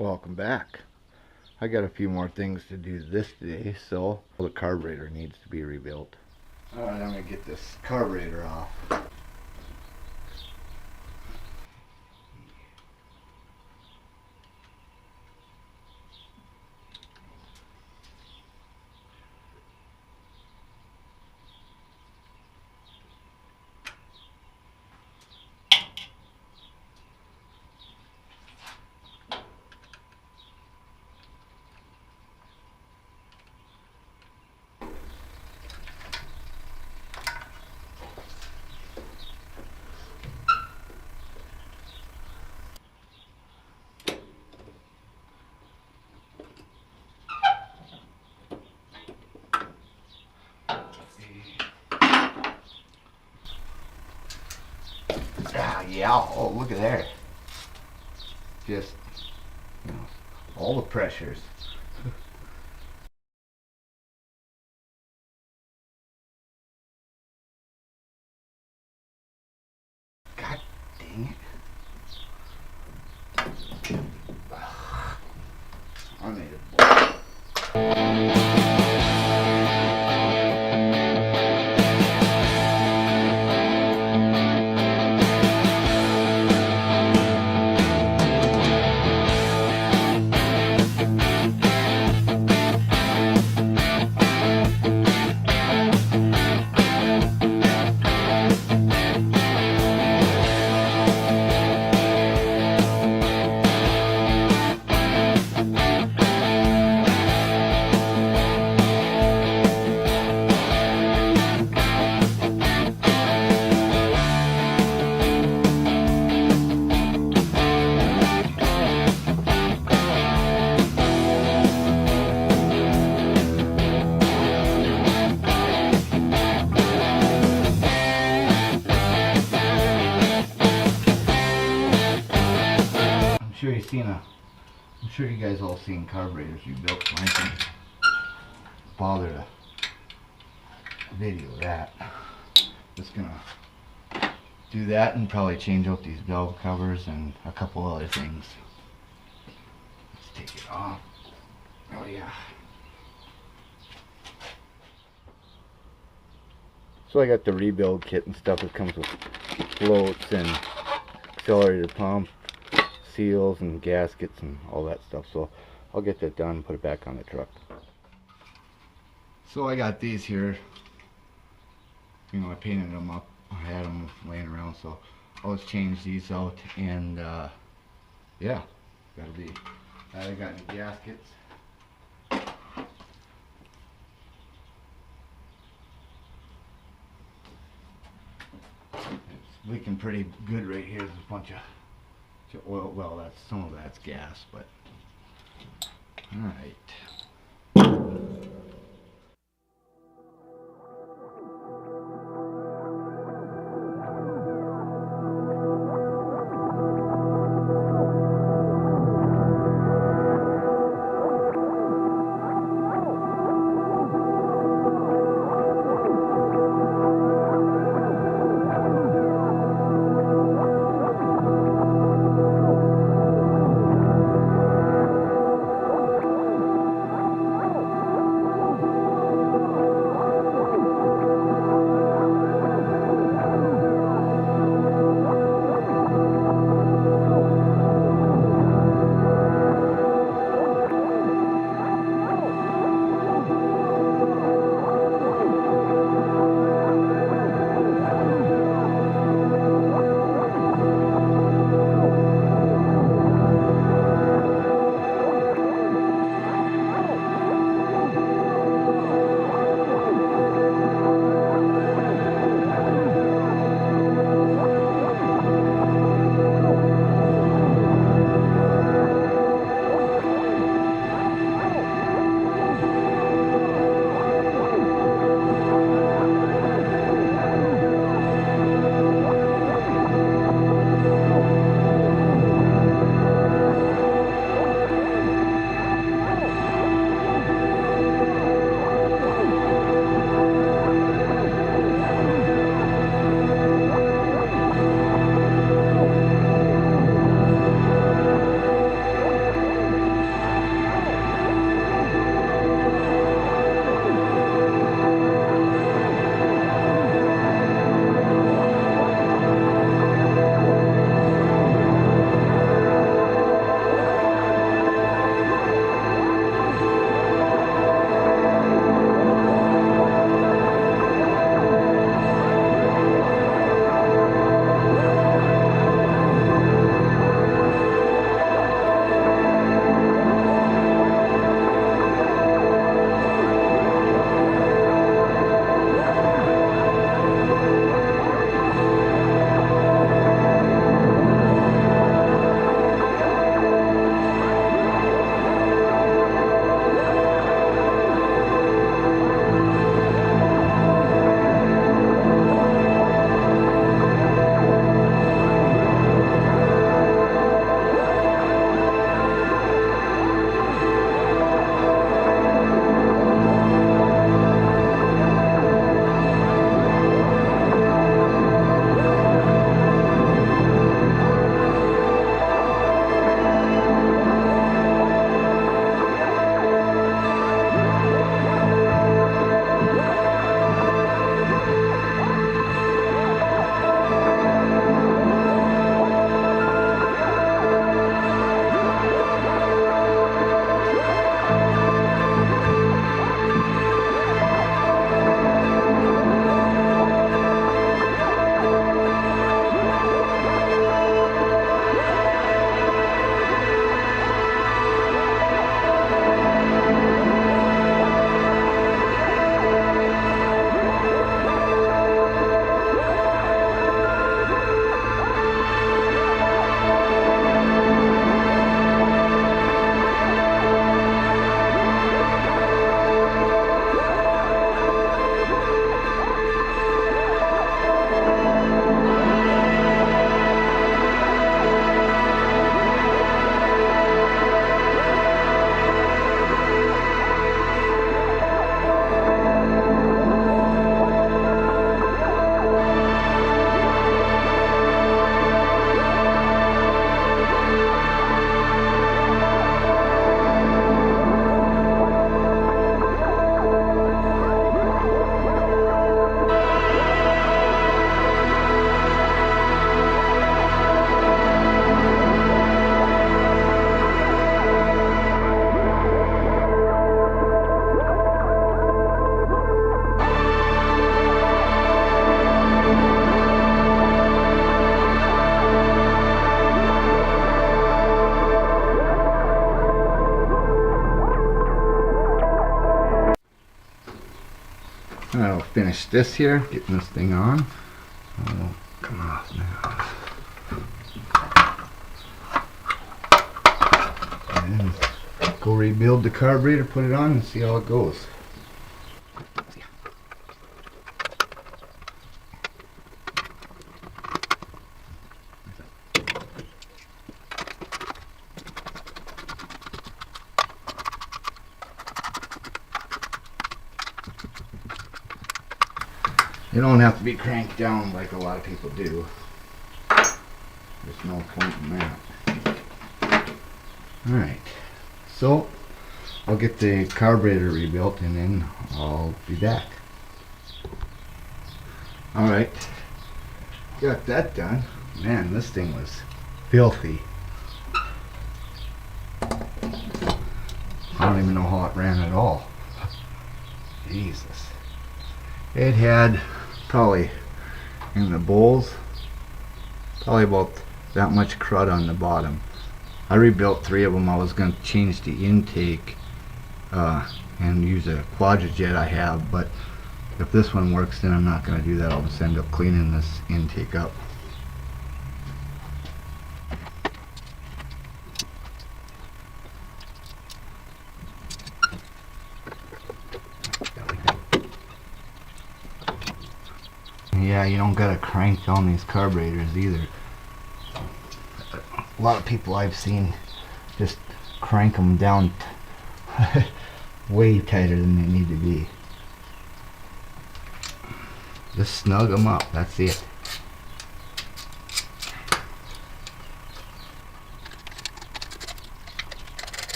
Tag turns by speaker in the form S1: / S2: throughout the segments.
S1: Welcome back. I got a few more things to do this day, so the carburetor needs to be rebuilt. Alright, I'm going to get this carburetor off. Yeah, oh, look at there. Just, you know, all the pressures. God dang it. I made it. I'm sure you guys all seen carburetors rebuilt, so I can bother to video that. Just gonna do that and probably change out these valve covers and a couple other things. Let's take it off. Oh yeah. So I got the rebuild kit and stuff. It comes with floats and accelerator pump, seals and gaskets and all that stuff. So I'll get that done and put it back on the truck. So I got these here. You know, I painted them up. I had them laying around, so I'll just change these out and yeah, that'll be. I got new gaskets. It's leaking pretty good right here. There's a bunch of oil. Well, that's some of that's gas, but all right. finish this here, getting this thing on. Oh, come off now. And go rebuild the carburetor, put it on, and see how it goes. You don't have to be cranked down like a lot of people do. There's no point in that. Alright, so I'll get the carburetor rebuilt and then I'll be back. Alright, got that done. Man, this thing was filthy. I don't even know how it ran at all. Jesus. It had probably in the bowls probably about that much crud on the bottom. I rebuilt 3 of them. I was going to change the intake and use a quadrajet I have, but if this one works, then I'm not going to do that. I'll just end up cleaning this intake up. Yeah, you don't gotta crank down these carburetors either. A lot of people I've seen just crank them down way tighter than they need to be. Just snug them up, that's it.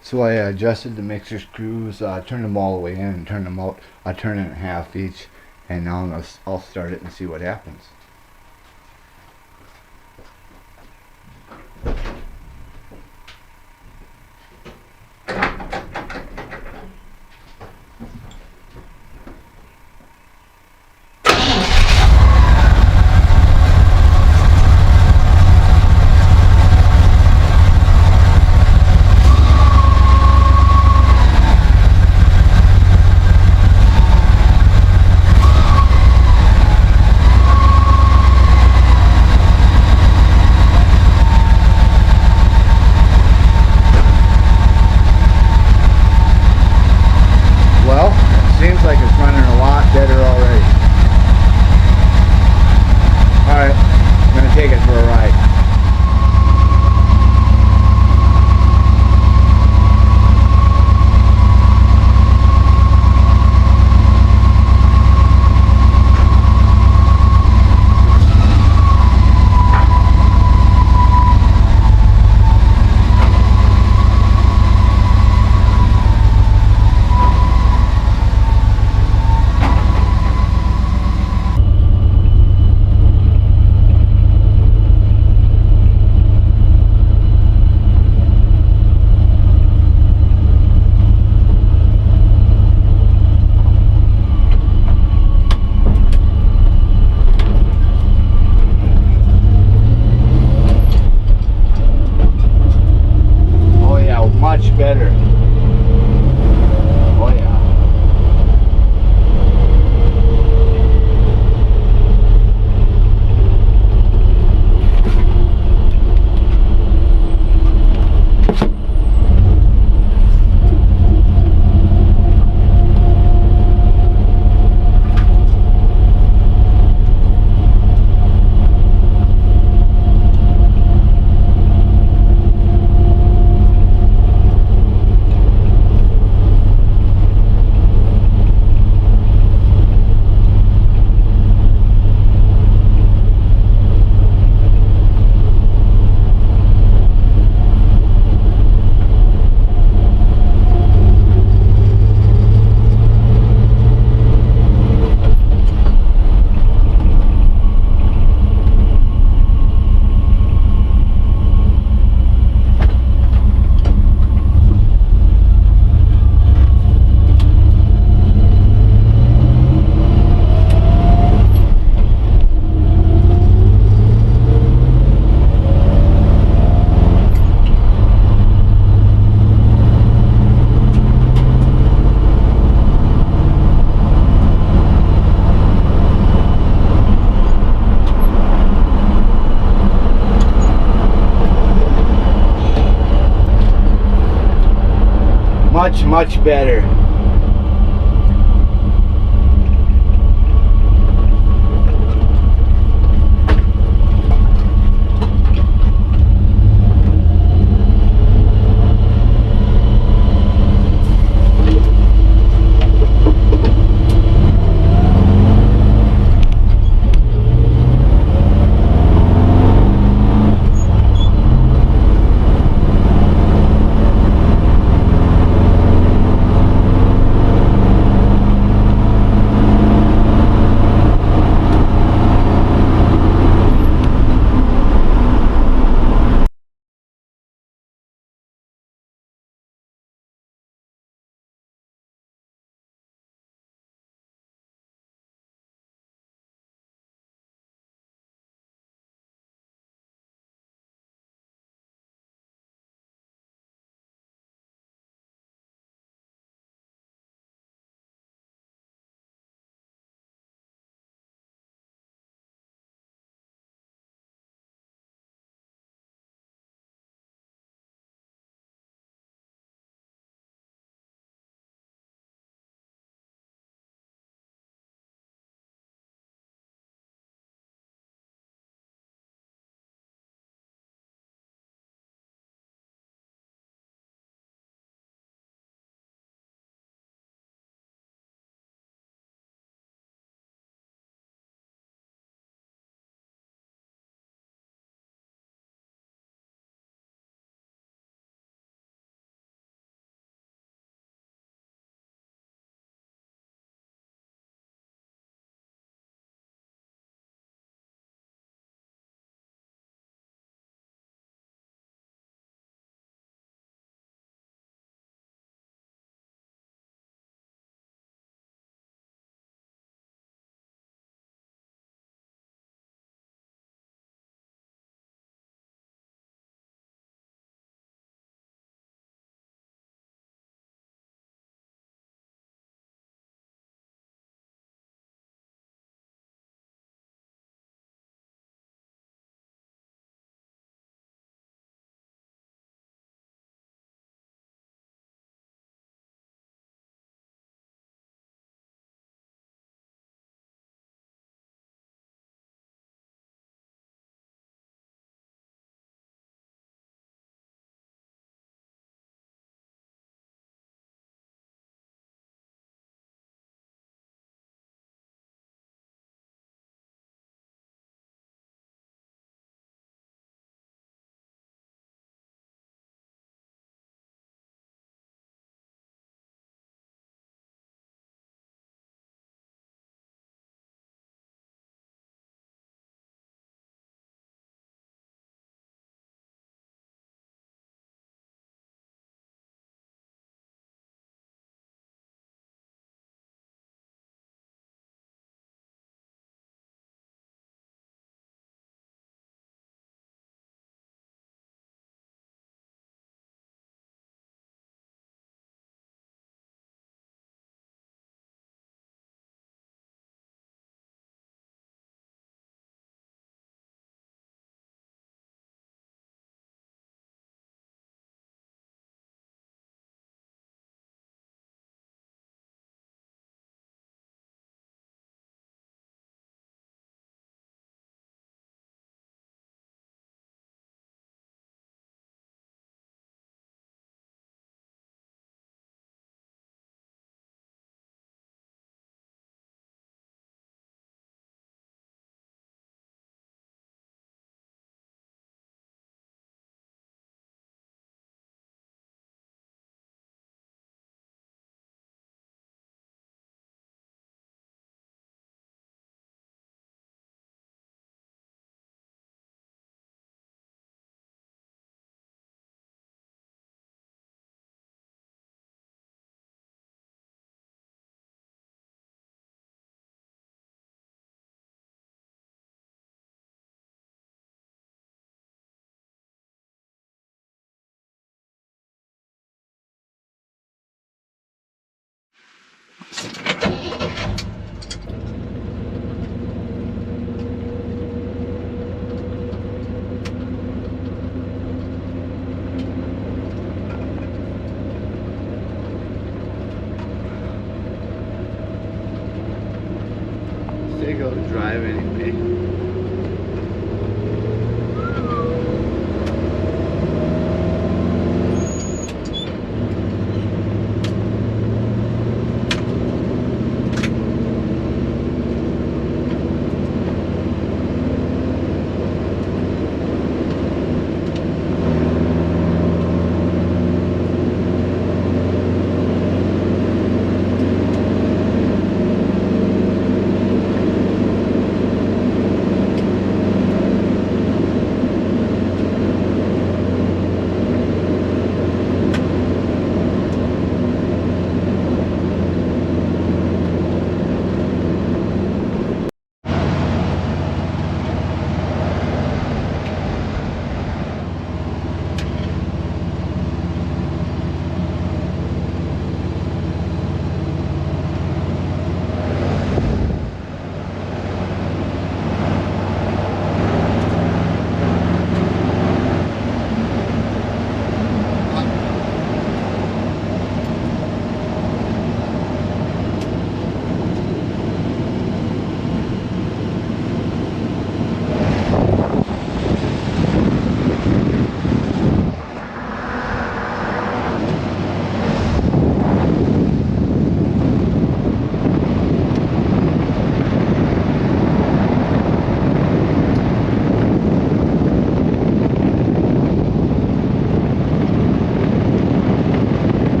S1: So I adjusted the mixer screws, turned them all the way in and turned them out. I turned it in half each, and now I'll start it and see what happens. Seems like it's running a lot better already. Alright, I'm going to take it for a ride. Much better. Oh yeah. much, much better.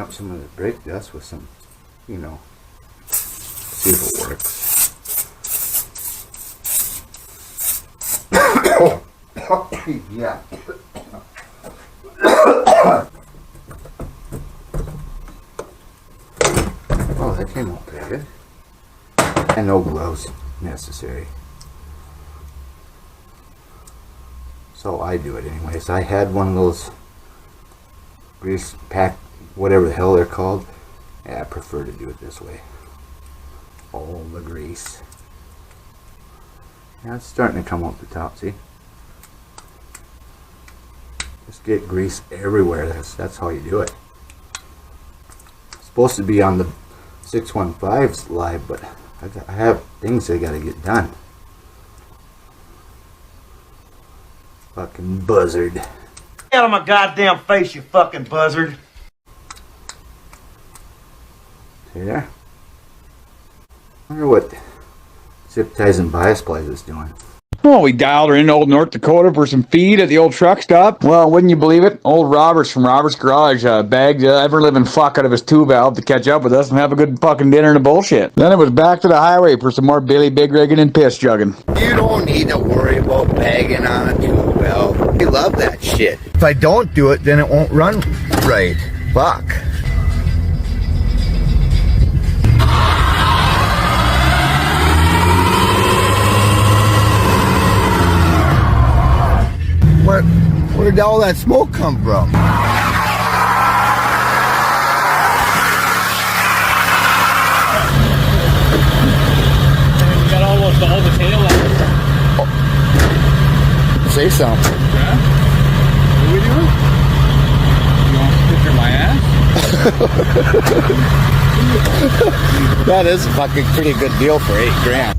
S1: up some of the brake dust with some, you know, see if it works. Yeah. Oh, that came out pretty good. And no gloves necessary. So I do it anyways. I had one of those grease pack, whatever the hell they're called. Yeah, I prefer to do it this way. All the grease. Now it's starting to come off the top, see? Just get grease everywhere. That's how you do it. It's supposed to be on the 615s live, but I have things I gotta get done. Fucking buzzard.
S2: Get out of my goddamn face, you fucking buzzard.
S1: See there? I wonder what zip ties and bias plies is doing.
S3: Well, we dialed her in old North Dakota for some feed at the old truck stop. Well, wouldn't you believe it? Old Roberts from Roberts Garage bagged ever-living fuck out of his two valve to catch up with us and have a good fucking dinner and a bullshit. Then it was back to the highway for some more Billy Big Rigging and piss jugging.
S1: You don't need to worry about bagging on a tube valve. I love that shit. If I don't do it, then it won't run right. Fuck. Where did all that smoke come from?
S4: You got almost all the tail out.
S1: Oh. Say something.
S4: Yeah? What are we doing? You want to picture my ass?
S1: That is a fucking pretty good deal for $8,000.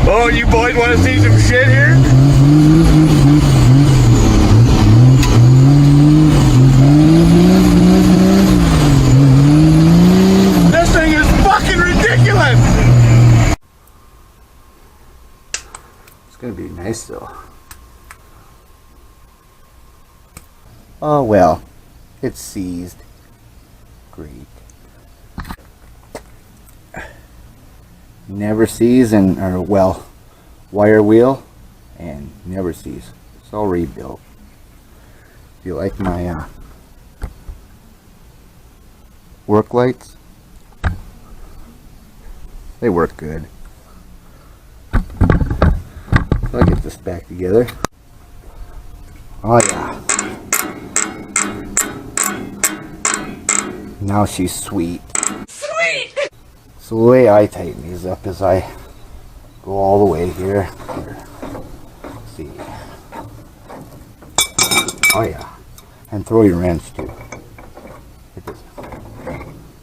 S3: Oh, you boys want to see some shit here? This thing is fucking ridiculous!
S1: It's gonna be nice though. Oh well, it's seized. Great. Never sees and, or well, wire wheel and never sees. It's all rebuilt. If you like my work lights, they work good. So I'll get this back together. Oh yeah. Now she's sweet. So the way I tighten these up is I go all the way here. Let's see. Oh yeah. And throw your wrench too. Like this.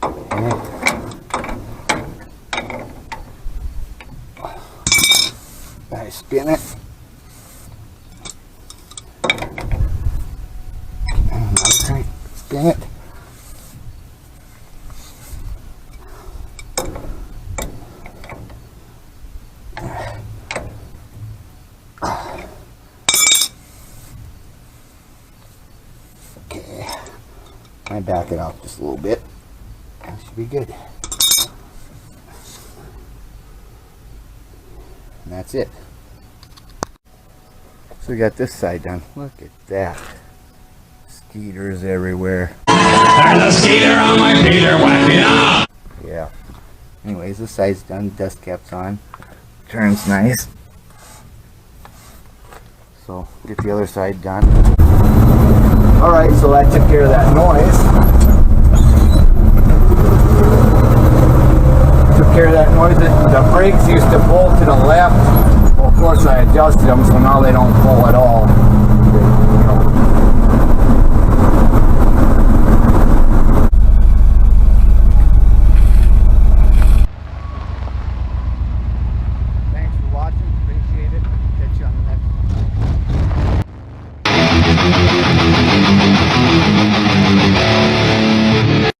S1: Okay. I spin it. Another crank. Spin it. I back it off just a little bit. That should be good. And that's it. So we got this side done. Look at that. Skeeters everywhere.
S3: There's a skeeter on my feeder, whack it up!
S1: Yeah. Anyways, this side's done. Dust cap's on. Turns nice. So get the other side done. Alright, so that took care of that noise. Took care of that noise. The brakes used to pull to the left. Well, of course I adjusted them so now they don't pull at all.